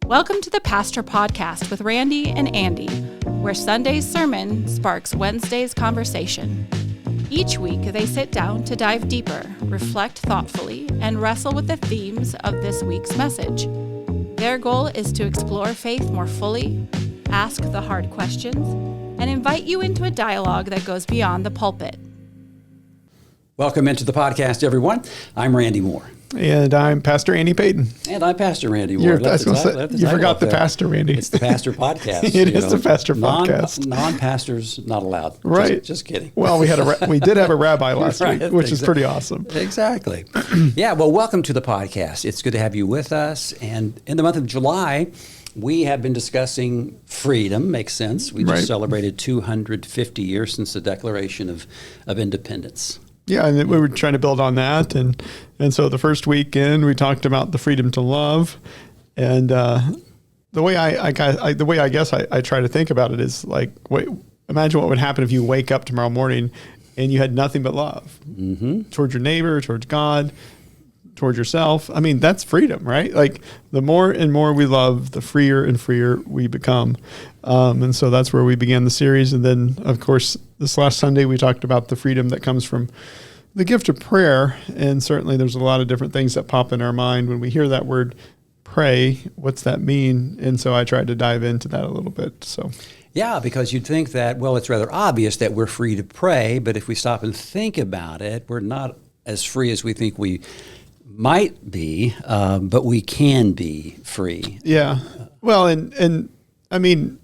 Welcome to the Pastor Podcast with Randy and Andy, where Sunday's sermon sparks Wednesday's conversation. Each week, they sit down to dive deeper, reflect thoughtfully, and wrestle with the themes of this week's message. Their goal is to explore faith more fully, ask the hard questions, and invite you into a dialogue that goes beyond the pulpit. Welcome into the podcast, everyone. I'm Randy Moore. And I'm Pastor Andy Payton. And I'm Pastor Randy Moore. You forgot the pastor, Randy. It's the Pastor Podcast. It is the Pastor Podcast. Non-pastors not allowed. Right. Just kidding. Well, we did have a rabbi last week, which is pretty awesome. Exactly. Yeah, well, welcome to the podcast. It's good to have you with us. And in the month of July, we have been discussing freedom. Makes sense. We just celebrated 250 years since the Declaration of Independence. Yeah, and we were trying to build on that, and so the first weekend we talked about the freedom to love, and the way I guess I try to think about it is like, imagine what would happen if you wake up tomorrow morning and you had nothing but love towards your neighbor, towards God, towards yourself. I mean, that's freedom, right? Like the more and more we love, the freer and freer we become. And so that's where we began the series. And then, of course, this last Sunday, we talked about the freedom that comes from the gift of prayer. And certainly there's a lot of different things that pop in our mind when we hear that word pray. What's that mean? And so I tried to dive into that a little bit. So. Yeah, because you'd think that, well, it's rather obvious that we're free to pray. But if we stop and think about it, we're not as free as we think we might be, but we can be free. Yeah. Well, and I mean,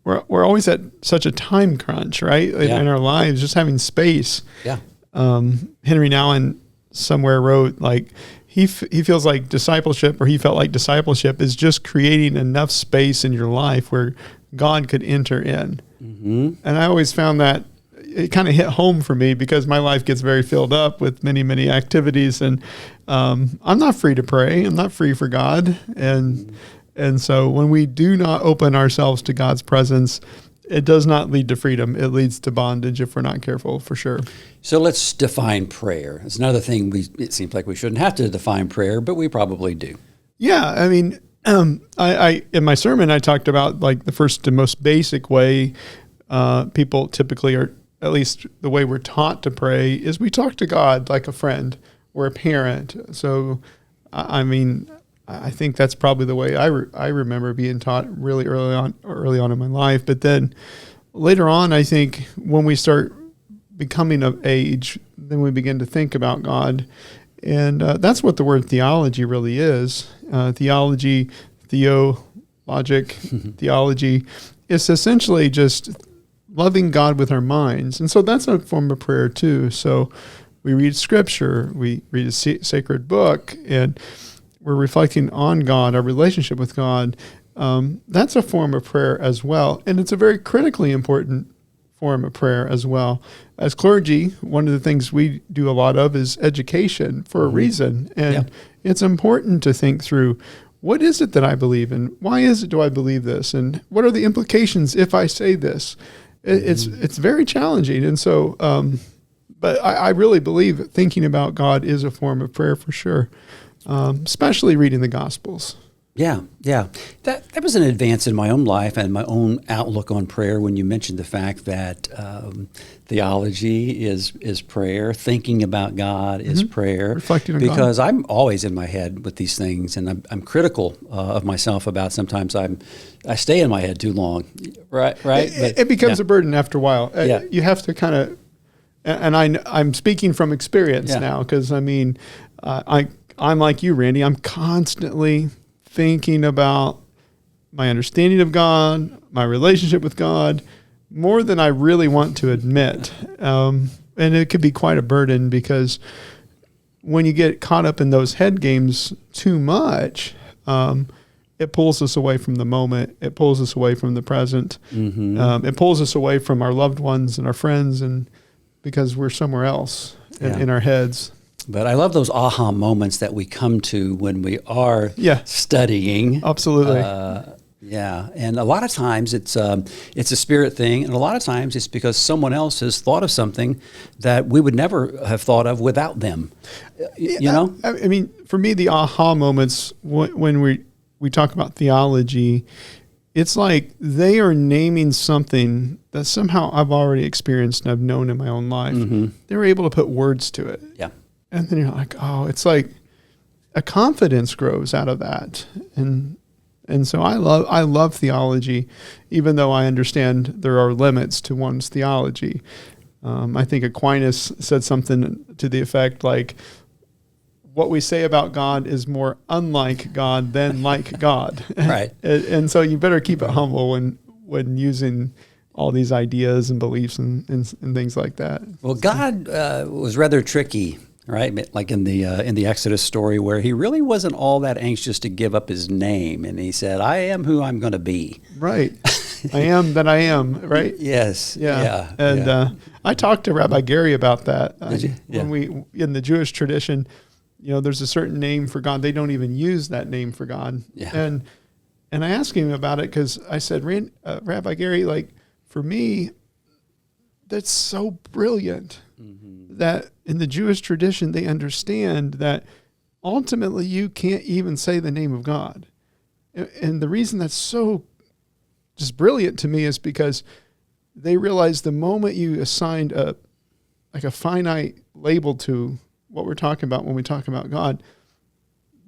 we're always at such a time crunch, right? In our lives, just having space. Yeah. Henry Nouwen somewhere wrote like he feels like discipleship, or he felt like discipleship is just creating enough space in your life where God could enter in. Mm-hmm. And I always found that it kind of hit home for me because my life gets very filled up with many, many activities, and I'm not free to pray. I'm not free for God. And so when we do not open ourselves to God's presence, it does not lead to freedom. It leads to bondage if we're not careful, for sure. So let's define prayer. It's another thing it seems like we shouldn't have to define prayer, but we probably do. Yeah, I mean, I in my sermon, I talked about like the first and most basic way people typically are, at least the way we're taught to pray, is we talk to God like a friend or a parent. So, I mean, I think that's probably the way I remember being taught really early on in my life. But then later on, I think when we start becoming of age, then we begin to think about God. And that's what the word theology really is. Theology, theology is essentially just loving God with our minds. And so that's a form of prayer too. So we read scripture, we read a sacred book, and we're reflecting on God, our relationship with God. That's a form of prayer as well. And it's a very critically important form of prayer as well. As clergy, one of the things we do a lot of is education for a reason. And it's important to think through, what is it that I believe in? Why do I believe this? And what are the implications if I say this? It's very challenging. And so, but I really believe that thinking about God is a form of prayer for sure, especially reading the Gospels. Yeah. That was an advance in my own life and my own outlook on prayer when you mentioned the fact that theology is prayer, thinking about God is prayer. Reflecting on because God. I'm always in my head with these things, and I'm critical of myself about sometimes I stay in my head too long, right? It becomes a burden after a while. You have to kind of, and I'm speaking from experience now, because I mean, I'm like you, Randy. I'm constantly thinking about my understanding of God, my relationship with God, more than I really want to admit. And it could be quite a burden, because when you get caught up in those head games too much, it pulls us away from the moment. It pulls us away from the present. Mm-hmm. It pulls us away from our loved ones and our friends, and because we're somewhere else in our heads. But I love those aha moments that we come to when we are studying. Absolutely. And a lot of times it's a spirit thing, and a lot of times it's because someone else has thought of something that we would never have thought of without them. You know? I mean, for me, the aha moments when we we talk about theology, it's like they are naming something that somehow I've already experienced and I've known in my own life. Mm-hmm. They're able to put words to it. Yeah. And then you're like, oh, it's like a confidence grows out of that. And so I love theology, even though I understand there are limits to one's theology. I think Aquinas said something to the effect like, what we say about God is more unlike God than like God. Right. And so you better keep it humble when using all these ideas and beliefs and things like that. Well, God was rather tricky, right? Like in the Exodus story, where he really wasn't all that anxious to give up his name, and he said, "I am who I'm going to be." Right. I am that I am. Right. Yes. Yeah. And I talked to Rabbi Gary about that. Did you? Yeah. When we in the Jewish tradition, there's a certain name for God. They don't even use that name for God. Yeah. And I asked him about it because I said, Rabbi Gary, like for me, that's so brilliant that in the Jewish tradition, they understand that ultimately you can't even say the name of God. And the reason that's so just brilliant to me is because they realize the moment you assigned a finite label to what we're talking about when we talk about God,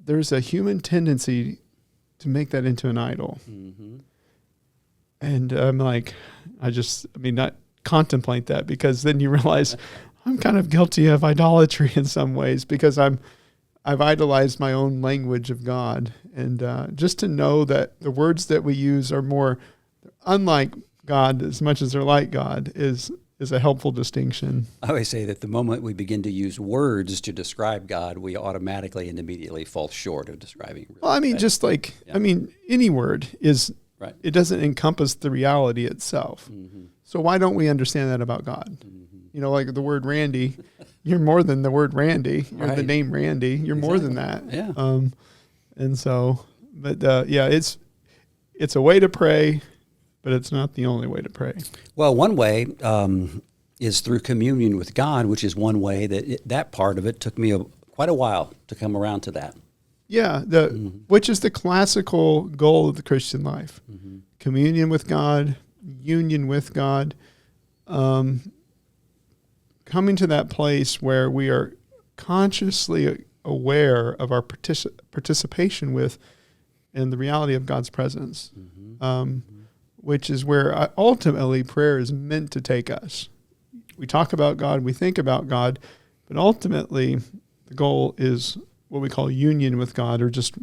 there's a human tendency to make that into an idol. Mm-hmm. And I'm like, not contemplate that, because then you realize I'm kind of guilty of idolatry in some ways, because I've idolized my own language of God. And just to know that the words that we use are more unlike God as much as they're like God is a helpful distinction. I always say that the moment we begin to use words to describe God, we automatically and immediately fall short of describing. Any word is, right. It doesn't encompass the reality itself. Mm-hmm. So why don't we understand that about God? Mm-hmm. Like the word Randy, you're more than the word Randy. You're right. the name Randy. You're more than that. Yeah. It's a way to pray, but it's not the only way to pray. Well, one way is through communion with God, which is one way that part of it took me quite a while to come around to that. Yeah, which is the classical goal of the Christian life. Mm-hmm. Communion with God, union with God, coming to that place where we are consciously aware of our participation with and the reality of God's presence. Mm-hmm. Which is where ultimately prayer is meant to take us. We talk about God, we think about God, but ultimately the goal is what we call union with God, or just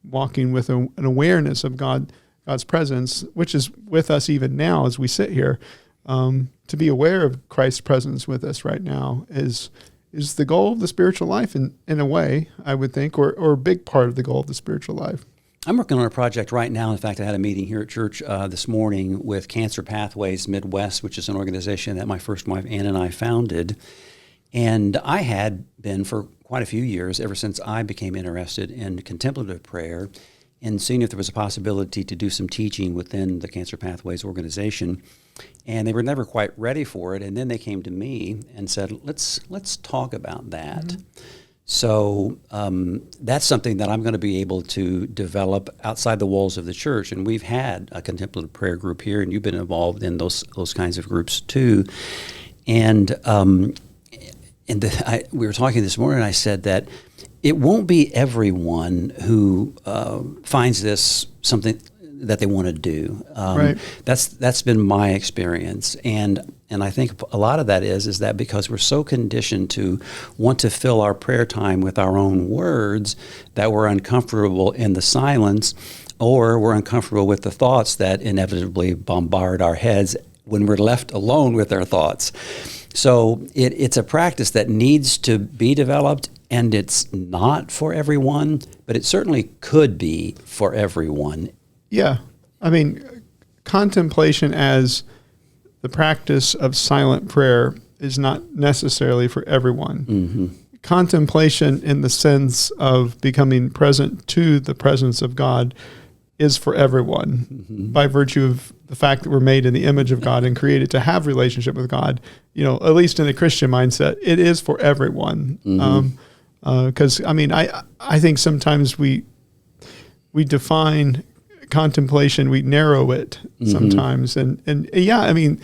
walking with an awareness of God's presence, which is with us even now as we sit here. To be aware of Christ's presence with us right now is the goal of the spiritual life in a way, I would think, or a big part of the goal of the spiritual life. I'm working on a project right now. In fact, I had a meeting here at church this morning with Cancer Pathways Midwest, which is an organization that my first wife, Ann, and I founded. And I had been for quite a few years, ever since I became interested in contemplative prayer, and seeing if there was a possibility to do some teaching within the Cancer Pathways organization. And they were never quite ready for it. And then they came to me and said, let's talk about that. Mm-hmm. So that's something that I'm going to be able to develop outside the walls of the church. And we've had a contemplative prayer group here, and you've been involved in those kinds of groups too. And we were talking this morning, and I said that it won't be everyone who finds this something that they want to do. Right. That's been my experience, and I think a lot of that is that because we're so conditioned to want to fill our prayer time with our own words that we're uncomfortable in the silence, or we're uncomfortable with the thoughts that inevitably bombard our heads when we're left alone with our thoughts. So it's a practice that needs to be developed, and it's not for everyone, but it certainly could be for everyone. Yeah. I mean, contemplation as the practice of silent prayer is not necessarily for everyone. Mm-hmm. Contemplation in the sense of becoming present to the presence of God is for everyone, mm-hmm. by virtue of the fact that we're made in the image of God and created to have relationship with God. At least in the Christian mindset, it is for everyone. Mm-hmm. 'Cause I think sometimes we we define contemplation, we narrow it sometimes. And yeah, I mean,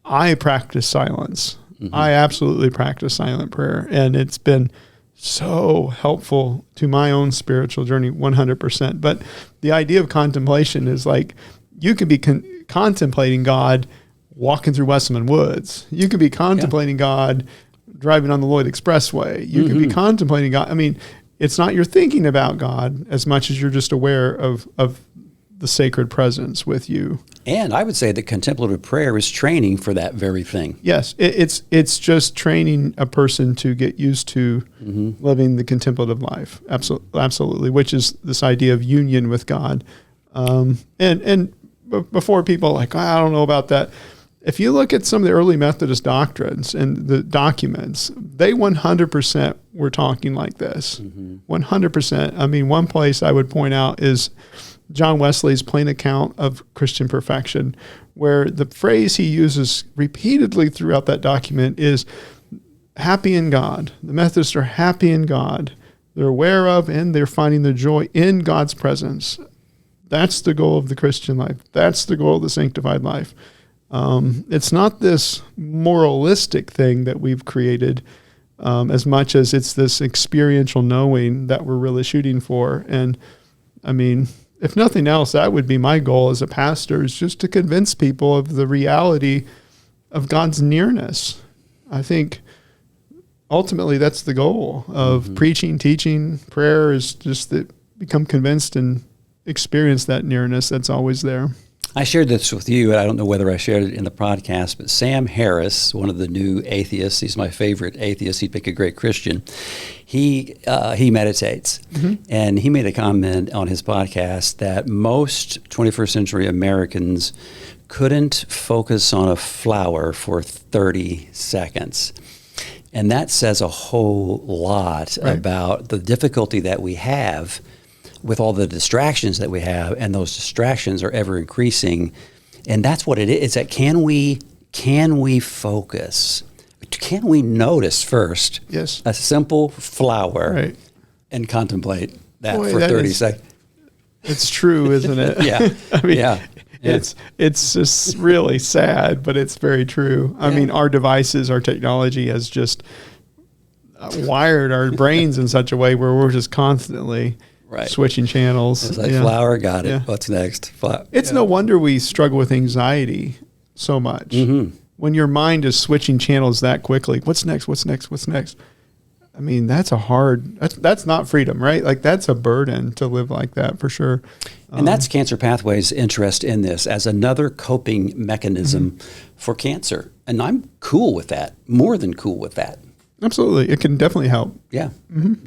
I practice silence. I absolutely practice silent prayer, and it's been so helpful to my own spiritual journey, 100%. But the idea of contemplation is like, you could be contemplating God walking through Westman Woods. You could be contemplating God driving on the Lloyd Expressway. You could be contemplating God. I mean, it's not you're thinking about God as much as you're just aware of the sacred presence with you. And I would say that contemplative prayer is training for that very thing. Yes, it's just training a person to get used to living the contemplative life. Absolutely, which is this idea of union with God. And before people are like, I don't know about that. If you look at some of the early Methodist doctrines and the documents, they 100% were talking like this. 100%. I mean, one place I would point out is John Wesley's Plain Account of Christian Perfection, where the phrase he uses repeatedly throughout that document is happy in God. The Methodists are happy in God. They're aware of and they're finding their joy in God's presence. That's the goal of the Christian life. That's the goal of the sanctified life. It's not this moralistic thing that we've created as much as it's this experiential knowing that we're really shooting for. And I mean, if nothing else, that would be my goal as a pastor, is just to convince people of the reality of God's nearness. I think ultimately that's the goal of preaching, teaching, prayer, is just that become convinced and experience that nearness that's always there. I shared this with you, and I don't know whether I shared it in the podcast, but Sam Harris, one of the new atheists, he's my favorite atheist, he'd make a great Christian. He meditates, and he made a comment on his podcast that most 21st century Americans couldn't focus on a flower for 30 seconds. And that says a whole lot about the difficulty that we have with all the distractions that we have, and those distractions are ever increasing. And that's what it is. It's that can we focus? Can we notice first a simple flower and contemplate that for 30 seconds? It's true, isn't it? Yeah. I mean, it's just really sad, but it's very true. I mean, our devices, our technology has just wired our brains in such a way where we're just constantly switching channels. It's like flower, got it. What's next? It's no wonder we struggle with anxiety so much. When your mind is switching channels that quickly, what's next? What's next? What's next? I mean, that's not freedom, right? Like, that's a burden to live like that, for sure. And that's Cancer Pathways' interest in this as another coping mechanism for cancer. And I'm cool with that, more than cool with that. Absolutely. It can definitely help. Yeah.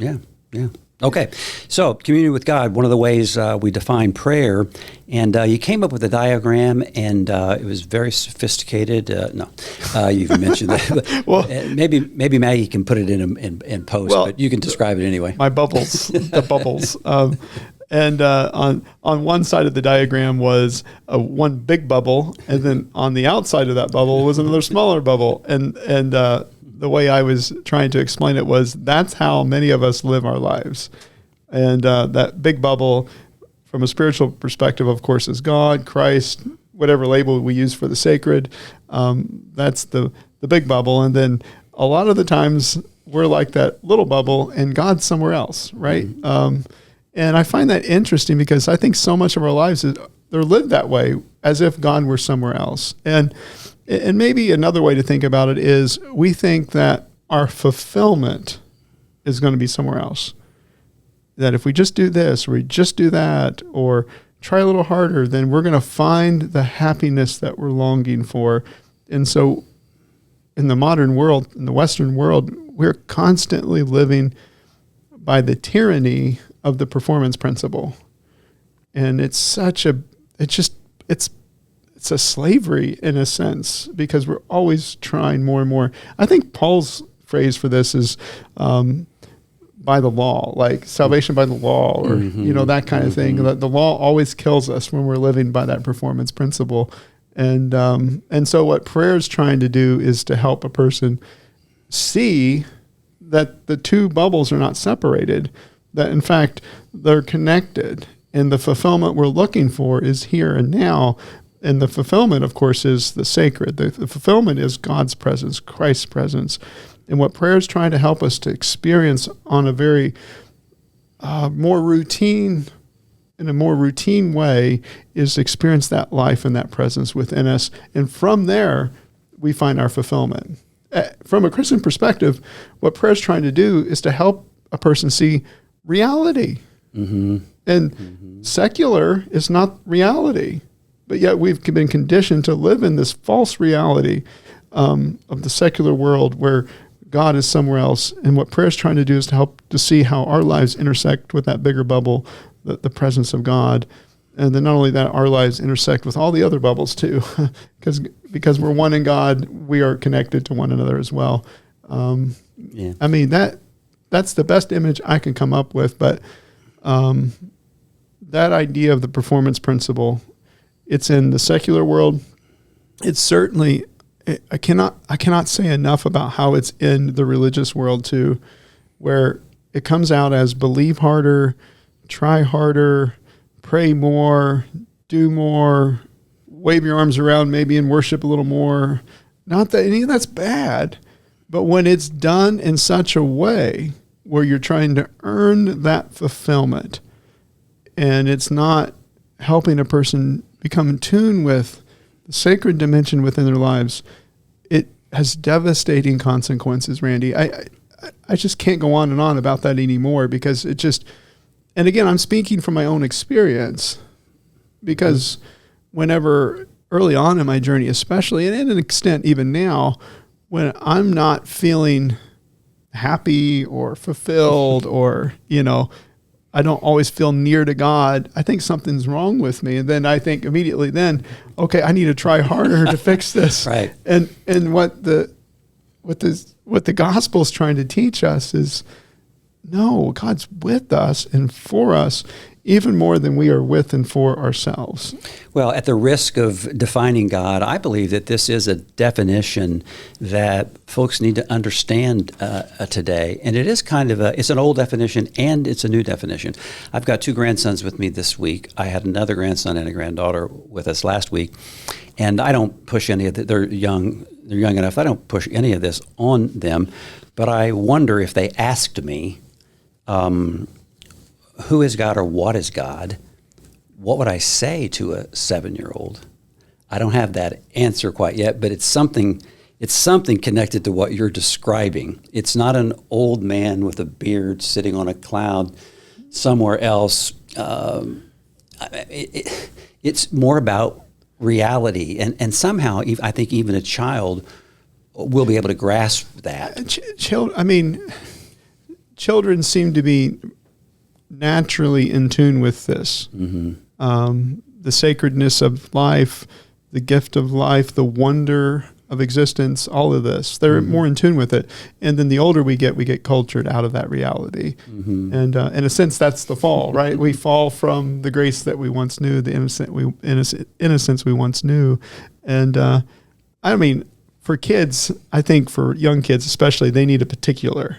Yeah. Okay, so community with God, one of the ways we define prayer, and you came up with a diagram, and it was very sophisticated. You mentioned that. Well, maybe Maggie can put it in post, but you can describe it anyway. My bubbles, the bubbles. And on one side of the diagram was one big bubble, and then on the outside of that bubble was another smaller bubble, and the way I was trying to explain it was that's how many of us live our lives. And that big bubble, from a spiritual perspective, of course, is God, Christ, whatever label we use for the sacred. That's the big bubble. And then a lot of the times we're like that little bubble and God's somewhere else, right? And I find that interesting because I think so much of our lives, they're lived that way, as if God were somewhere else. And maybe another way to think about it is we think that our fulfillment is going to be somewhere else. That if we just do this, or we just do that, or try a little harder, then we're going to find the happiness that we're longing for. And so in the modern world, in the Western world, we're constantly living by the tyranny of the performance principle. And it's a slavery in a sense, because we're always trying more and more. I think Paul's phrase for this is by the law, like salvation by the law, or that kind of thing. The law always kills us when we're living by that performance principle. And so what prayer is trying to do is to help a person see that the two bubbles are not separated, that in fact they're connected. And the fulfillment we're looking for is here and now. And the fulfillment, of course, is the sacred. The fulfillment is God's presence, Christ's presence. And what prayer is trying to help us to experience on a very more routine way is to experience that life and that presence within us. And from there, we find our fulfillment. From a Christian perspective, what prayer is trying to do is to help a person see reality. Mm-hmm. And secular is not reality. But yet we've been conditioned to live in this false reality of the secular world where God is somewhere else. And what prayer is trying to do is to help to see how our lives intersect with that bigger bubble, the presence of God. And then not only that, our lives intersect with all the other bubbles too. because we're one in God, we are connected to one another as well. I mean, that's the best image I can come up with. But that idea of the performance principle, it's in the secular world. It's certainly, I cannot say enough about how it's in the religious world too, where it comes out as believe harder, try harder, pray more, do more, wave your arms around maybe and worship a little more. Not that any of that's bad, but when it's done in such a way where you're trying to earn that fulfillment and it's not helping a person become in tune with the sacred dimension within their lives, it has devastating consequences, Randy. I just can't go on and on about that anymore because it just, and again, I'm speaking from my own experience because whenever early on in my journey, especially, and to an extent even now, when I'm not feeling happy or fulfilled or, I don't always feel near to God, I think something's wrong with me. And then I think immediately then, okay, I need to try harder to fix this. Right. And what the gospel is trying to teach us is, no, God's with us and for us even more than we are with and for ourselves. Well, at the risk of defining God, I believe that this is a definition that folks need to understand today. And it is it's an old definition and it's a new definition. I've got 2 grandsons with me this week. I had another grandson and a granddaughter with us last week. And I don't push any of they're young enough. I don't push any of this on them. But I wonder if they asked me, who is God or what is God? What would I say to a 7-year-old? I don't have that answer quite yet, but it's something connected to what you're describing. It's not an old man with a beard sitting on a cloud somewhere else. It's more about reality. And somehow, I think even a child will be able to grasp that. Children seem to be naturally in tune with this. Mm-hmm. The sacredness of life, the gift of life, the wonder of existence, all of this. They're more in tune with it. And then the older we get cultured out of that reality. Mm-hmm. And in a sense, that's the fall, right? We fall from the grace that we once knew, the innocence we once knew. And for kids, I think for young kids especially, they need a particular,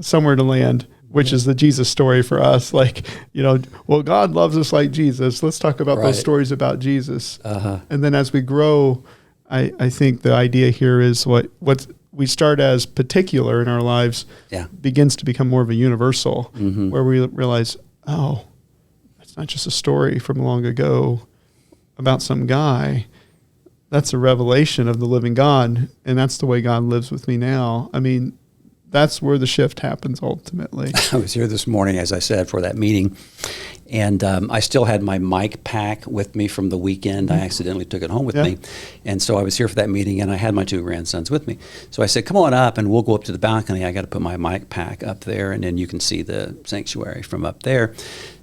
somewhere to land, which is the Jesus story for us. God loves us like Jesus. Let's talk about those stories about Jesus. Uh-huh. And then as we grow, I think the idea here is what we start as particular in our lives begins to become more of a universal, where we realize, it's not just a story from long ago about some guy. That's a revelation of the living God, and that's the way God lives with me now. That's where the shift happens ultimately. I was here this morning, as I said, for that meeting, and I still had my mic pack with me from the weekend. I accidentally took it home with me, and so I was here for that meeting, and I had my 2 grandsons with me. So I said, come on up, and we'll go up to the balcony. I got to put my mic pack up there, and then you can see the sanctuary from up there.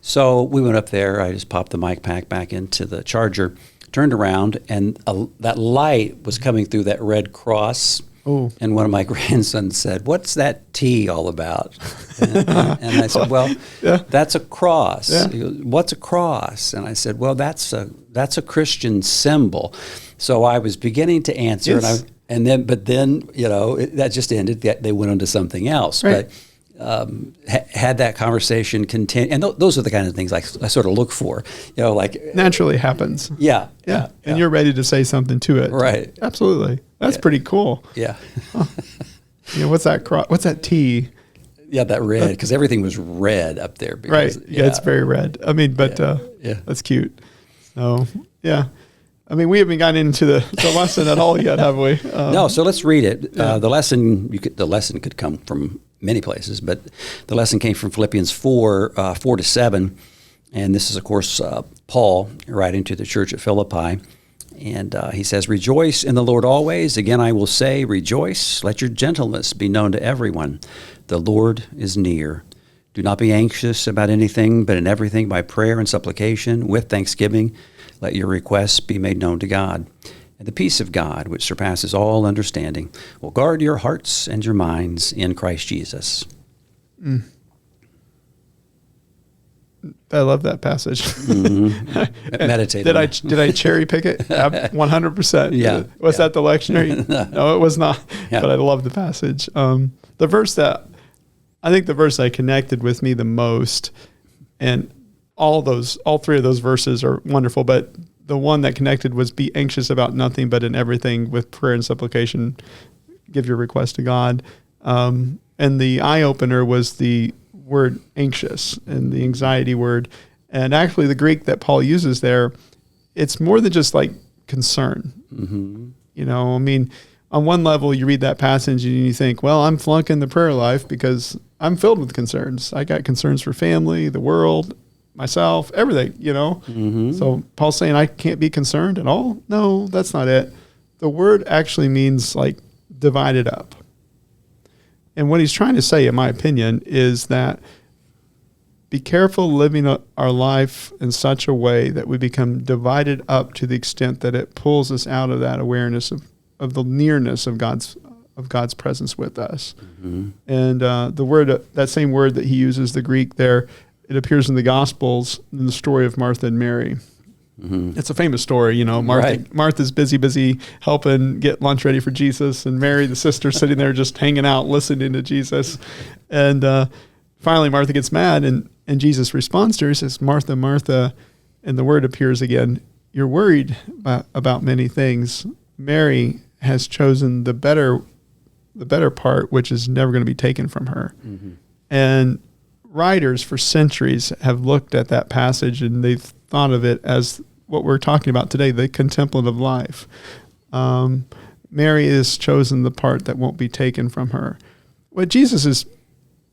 So we went up there. I just popped the mic pack back into the charger, turned around, and that light was coming through that red cross. Oh. And one of my grandsons said, "What's that T all about?" And I said, "Well, that's a cross." Yeah. He goes, "What's a cross?" And I said, "Well, that's a Christian symbol." So I was beginning to answer, but then that just ended. They went on to something else. Right. But had that conversation continue. And those are the kind of things I sort of look for, like naturally happens. Yeah. And you're ready to say something to it. Right. Absolutely. That's pretty cool. Yeah. What's that? What's that T? Yeah, that red, because everything was red up there. Because, right. Yeah, it's very red. I mean, but that's cute. So, yeah. I mean, we haven't gotten into the lesson at all yet, have we? No, so let's read it. The lesson could come from many places, but the lesson came from Philippians 4:4-7, and this is, of course, Paul writing to the church at Philippi, and he says, "Rejoice in the Lord always. Again, I will say, rejoice. Let your gentleness be known to everyone. The Lord is near. Do not be anxious about anything, but in everything by prayer and supplication with thanksgiving, let your requests be made known to God. And the peace of God, which surpasses all understanding, will guard your hearts and your minds in Christ Jesus." Mm. I love that passage. Mm-hmm. Meditate. Did I cherry pick it? 100%. Yeah. Was that the lectionary? No, it was not. Yeah. But I love the passage. The verse I connected with me the most, and all three of those verses are wonderful, but the one that connected was be anxious about nothing, but in everything with prayer and supplication, give your request to God. And the eye-opener was the word anxious and the anxiety word. And actually the Greek that Paul uses there, it's more than just like concern. Mm-hmm. I mean, on one level you read that passage and you think, well, I'm flunking the prayer life because I'm filled with concerns. I got concerns for family, the world, myself, everything, Mm-hmm. So Paul's saying I can't be concerned at all? No, that's not it. The word actually means like divided up. And what he's trying to say, in my opinion, is that be careful living our life in such a way that we become divided up to the extent that it pulls us out of that awareness of the nearness of God's presence with us. Mm-hmm. And the word, that same word that he uses, the Greek there, it appears in the Gospels in the story of Martha and Mary. Mm-hmm. It's a famous story, Martha's busy helping get lunch ready for Jesus, and Mary, the sister, sitting there just hanging out, listening to Jesus. And finally, Martha gets mad, and Jesus responds to her. He says, "Martha, Martha," and the word appears again. "You're worried about many things. Mary has chosen the better part, which is never going to be taken from her." Mm-hmm. And writers for centuries have looked at that passage and they've thought of it as what we're talking about today, the contemplative life. Mary has chosen the part that won't be taken from her. What Jesus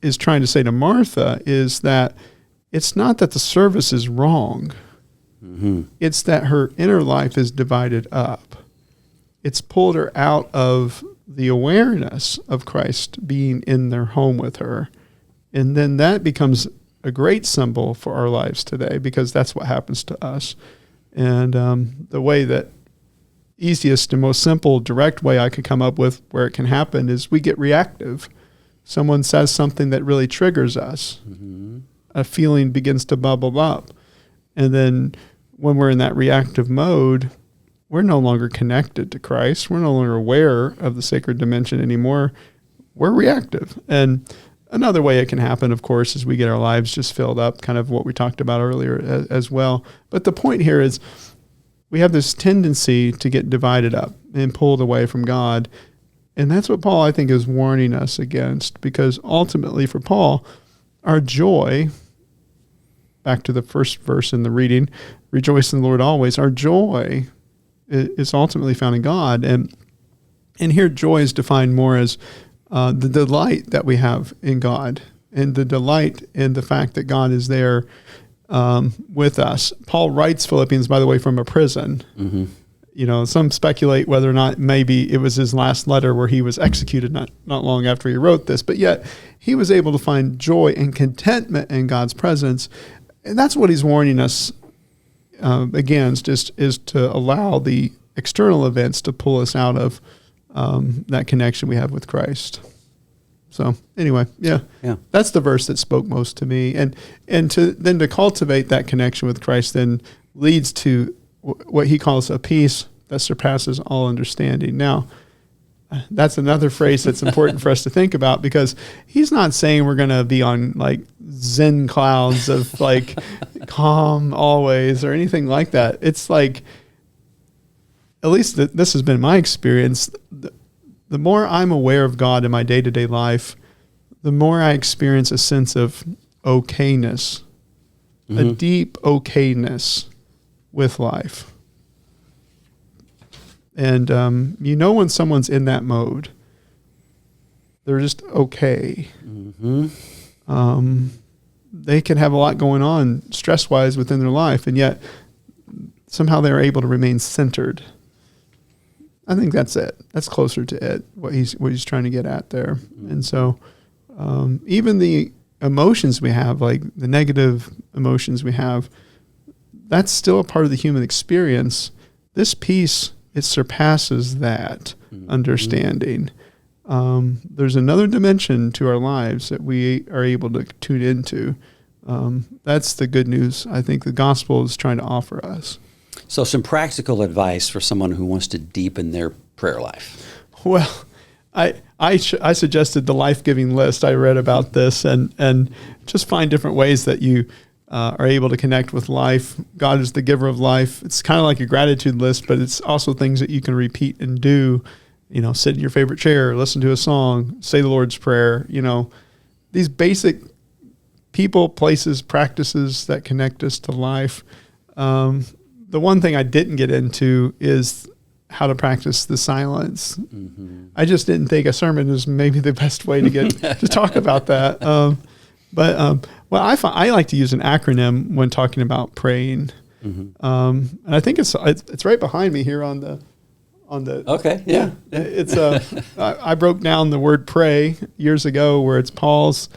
is trying to say to Martha is that it's not that the service is wrong. Mm-hmm. It's that her inner life is divided up. It's pulled her out of the awareness of Christ being in their home with her. And then that becomes a great symbol for our lives today, because that's what happens to us. And the way that easiest and most simple, direct way I could come up with where it can happen is we get reactive. Someone says something that really triggers us. Mm-hmm. A feeling begins to bubble up. And then when we're in that reactive mode, we're no longer connected to Christ. We're no longer aware of the sacred dimension anymore. We're reactive. And another way it can happen, of course, is we get our lives just filled up, kind of what we talked about earlier as well. But the point here is we have this tendency to get divided up and pulled away from God. And that's what Paul, I think, is warning us against, because ultimately for Paul, our joy, back to the first verse in the reading, rejoice in the Lord always, our joy is ultimately found in God. And here joy is defined more as the delight that we have in God, and the delight in the fact that God is there with us. Paul writes Philippians, by the way, from a prison. Mm-hmm. Some speculate whether or not maybe it was his last letter where he was executed not long after he wrote this, but yet he was able to find joy and contentment in God's presence. And that's what he's warning us against, is to allow the external events to pull us out of that connection we have with Christ. So anyway, yeah, that's the verse that spoke most to me. And to cultivate that connection with Christ then leads to what he calls a peace that surpasses all understanding. Now, that's another phrase that's important for us to think about, because he's not saying we're going to be on like Zen clouds of like calm always or anything like that. It's like, at least this has been my experience. The more I'm aware of God in my day-to-day life, the more I experience a sense of okayness, a deep okayness with life. And when someone's in that mode, they're just okay. They can have a lot going on stress-wise within their life, and yet somehow they're able to remain centered. I think that's it. That's closer to it, what he's trying to get at there. And so even the emotions we have, like the negative emotions we have, that's still a part of the human experience. This peace, it surpasses that understanding. There's another dimension to our lives that we are able to tune into. That's the good news I think the gospel is trying to offer us. So some practical advice for someone who wants to deepen their prayer life. Well, I suggested the life-giving list. I read about this and just find different ways that you are able to connect with life. God is the giver of life. It's kind of like a gratitude list, but it's also things that you can repeat and do. Sit in your favorite chair, listen to a song, say the Lord's Prayer. These basic people, places, practices that connect us to life. The one thing I didn't get into is how to practice the silence. I just didn't think a sermon is maybe the best way to get to talk about that. Well, I like to use an acronym when talking about praying, and I think it's right behind me here on the. Okay, yeah. It's I broke down the word pray years ago, where it's pause,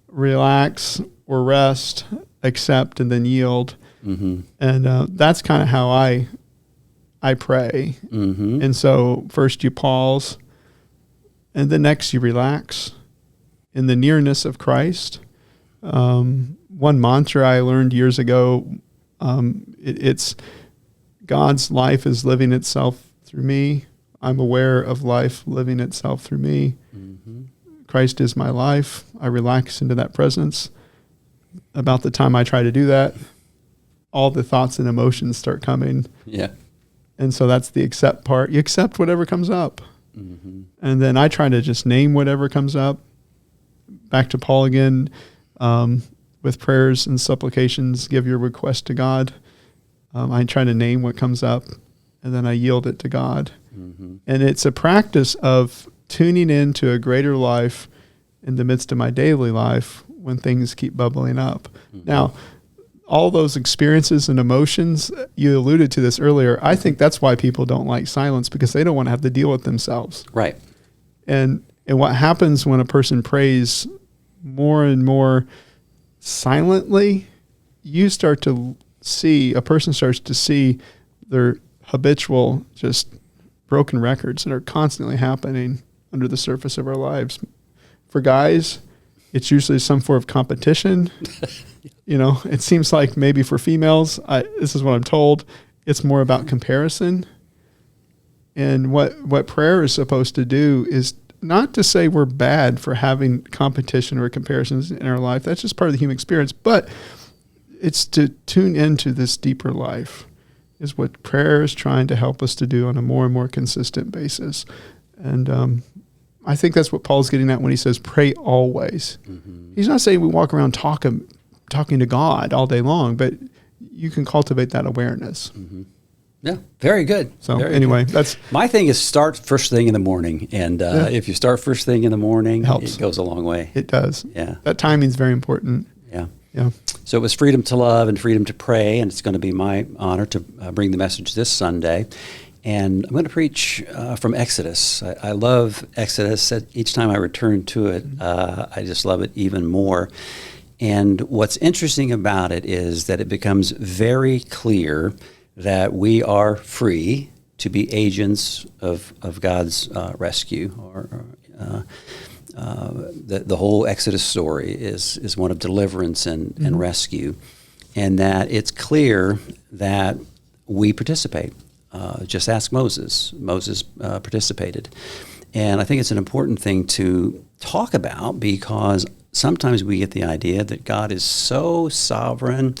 relax, or rest, accept, and then yield. And that's kind of how I pray. And so first you pause, and then next you relax in the nearness of Christ. One mantra I learned years ago, it's God's life is living itself through me. I'm aware of life living itself through me. Christ is my life. I relax into that presence. About the time I try to do that, all the thoughts and emotions start coming. Yeah. And so that's the accept part. You accept whatever comes up. And then I try to just name whatever comes up. Back to Paul again, with prayers and supplications, give your request to God. I try to name what comes up, and then I yield it to God. And it's a practice of tuning into a greater life in the midst of my daily life when things keep bubbling up. Now, all those experiences and emotions, you alluded to this earlier, I think that's why people don't like silence, because they don't want to have to deal with themselves. Right. And what happens when a person prays more and more silently, a person starts to see their habitual, just broken records that are constantly happening under the surface of our lives. For guys, it's usually some form of competition. It seems like maybe for females, this is what I'm told, it's more about comparison. And what prayer is supposed to do is not to say we're bad for having competition or comparisons in our life. That's just part of the human experience. But it's to tune into this deeper life is what prayer is trying to help us to do on a more and more consistent basis. And I think that's what Paul's getting at when he says pray always. He's not saying we walk around talking to God all day long, but you can cultivate that awareness. Yeah, very good. So very anyway, good. that's my thing is start first thing in the morning. And if you start first thing in the morning, helps. It goes a long way. It does. Yeah. That timing is very important. Yeah. Yeah. So it was freedom to love and freedom to pray, and it's going to be my honor to bring the message this Sunday. And I'm going to preach from Exodus. I love Exodus. Each time I return to it, I just love it even more. And what's interesting about it is that it becomes very clear that we are free to be agents of God's rescue. The whole Exodus story is one of deliverance and rescue, and that it's clear that we participate. Just ask Moses. Moses participated. And I think it's an important thing to talk about because sometimes we get the idea that God is so sovereign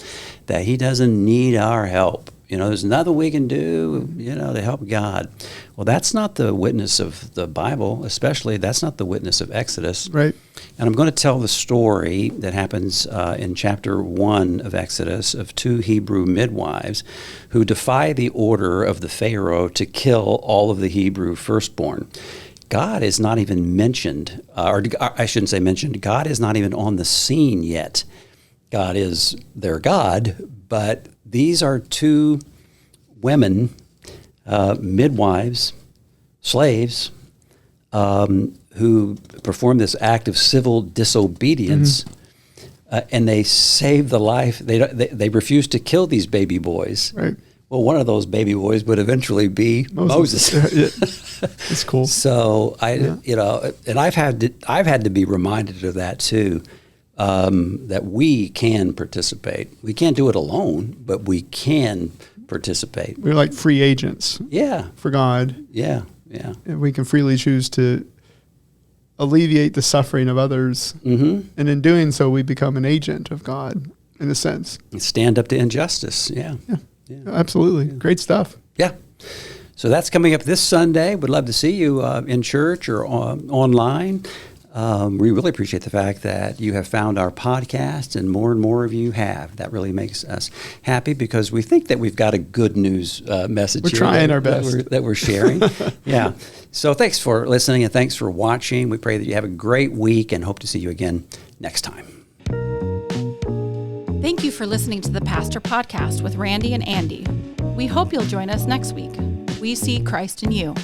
that he doesn't need our help. There's nothing we can do, to help God. Well, that's not the witness of the Bible, especially that's not the witness of Exodus. Right. And I'm going to tell the story that happens in chapter 1 of Exodus of 2 Hebrew midwives who defy the order of the Pharaoh to kill all of the Hebrew firstborn. God is not even mentioned, or I shouldn't say mentioned, God is not even on the scene yet. God is their God, but these are 2 women, midwives, slaves, who perform this act of civil disobedience, and they save the life. They refuse to kill these baby boys. Right. Well, one of those baby boys would eventually be Moses. It's cool. So and I've had to be reminded of that too. That we can participate. We can't do it alone, but we can participate. We're like free agents. Yeah. For God. Yeah. And we can freely choose to alleviate the suffering of others. Mm-hmm. And in doing so, we become an agent of God, in a sense. Stand up to injustice. Yeah. Absolutely. Great stuff. Yeah. So that's coming up this Sunday. Would love to see you in church or online. We really appreciate the fact that you have found our podcast, and more of you have. That really makes us happy because we think that we've got a good news message. We're trying our best. That we're sharing. Yeah. So thanks for listening and thanks for watching. We pray that you have a great week and hope to see you again next time. Thank you for listening to the Pastor Podcast with Randy and Andy. We hope you'll join us next week. We see Christ in you.